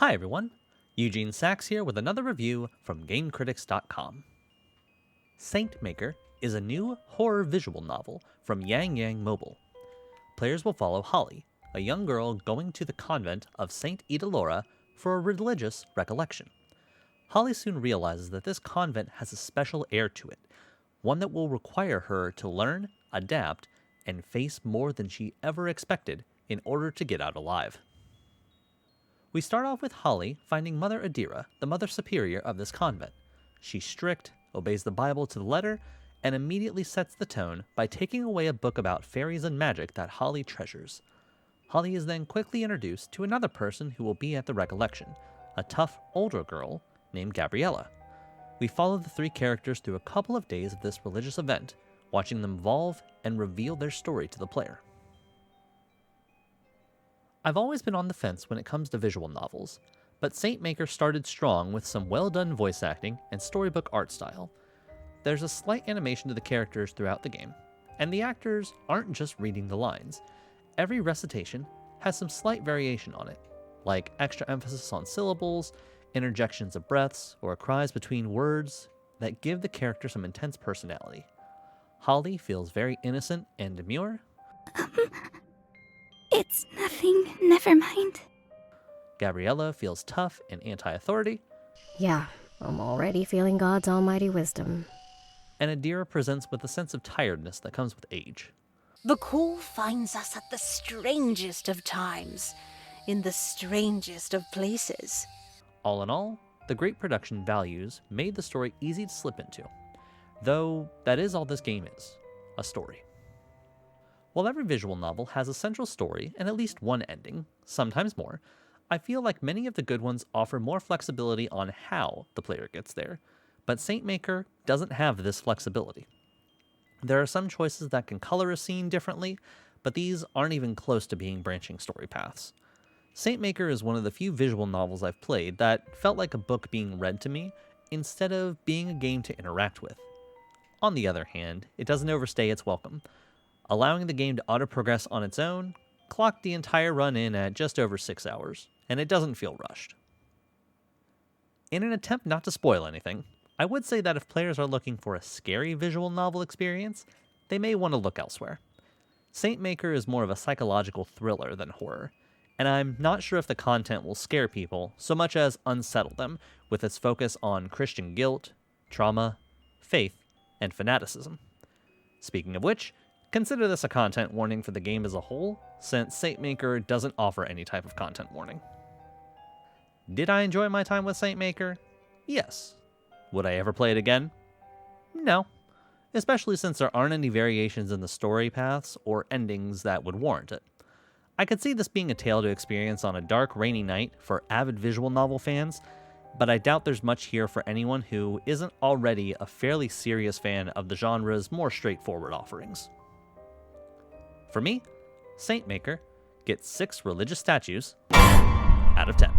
Hi everyone, Eugene Sachs here with another review from GameCritics.com. Saint Maker is a new horror visual novel from YangYang Mobile. Players will follow Holly, a young girl going to the convent of Saint Idalora for a religious recollection. Holly soon realizes that this convent has a special air to it, one that will require her to learn, adapt, and face more than she ever expected in order to get out alive. We start off with Holly finding Mother Adira, the Mother Superior of this convent. She's strict, obeys the Bible to the letter, and immediately sets the tone by taking away a book about fairies and magic that Holly treasures. Holly is then quickly introduced to another person who will be at the recollection, a tough, older girl named Gabriella. We follow the three characters through a couple of days of this religious event, watching them evolve and reveal their story to the player. I've always been on the fence when it comes to visual novels, but Saint Maker started strong with some well-done voice acting and storybook art style. There's a slight animation to the characters throughout the game, and the actors aren't just reading the lines. Every recitation has some slight variation on it, like extra emphasis on syllables, interjections of breaths, or cries between words that give the character some intense personality. Holly feels very innocent and demure. It's nothing, never mind. Gabriella feels tough and anti-authority. Yeah, I'm already feeling God's almighty wisdom. And Adira presents with a sense of tiredness that comes with age. The call finds us at the strangest of times, in the strangest of places. All in all, the great production values made the story easy to slip into. Though, that is all this game is, a story. While every visual novel has a central story and at least one ending, sometimes more, I feel like many of the good ones offer more flexibility on how the player gets there, but Saint Maker doesn't have this flexibility. There are some choices that can color a scene differently, but these aren't even close to being branching story paths. Saint Maker is one of the few visual novels I've played that felt like a book being read to me instead of being a game to interact with. On the other hand, it doesn't overstay its welcome. Allowing the game to auto-progress on its own, clocked the entire run in at just over 6 hours, and it doesn't feel rushed. In an attempt not to spoil anything, I would say that if players are looking for a scary visual novel experience, they may want to look elsewhere. Saint Maker is more of a psychological thriller than horror, and I'm not sure if the content will scare people so much as unsettle them with its focus on Christian guilt, trauma, faith, and fanaticism. Speaking of which, consider this a content warning for the game as a whole, since Saint Maker doesn't offer any type of content warning. Did I enjoy my time with Saint Maker? Yes. Would I ever play it again? No. Especially since there aren't any variations in the story paths or endings that would warrant it. I could see this being a tale to experience on a dark, rainy night for avid visual novel fans, but I doubt there's much here for anyone who isn't already a fairly serious fan of the genre's more straightforward offerings. For me, Saint Maker gets 6 religious statues out of 10.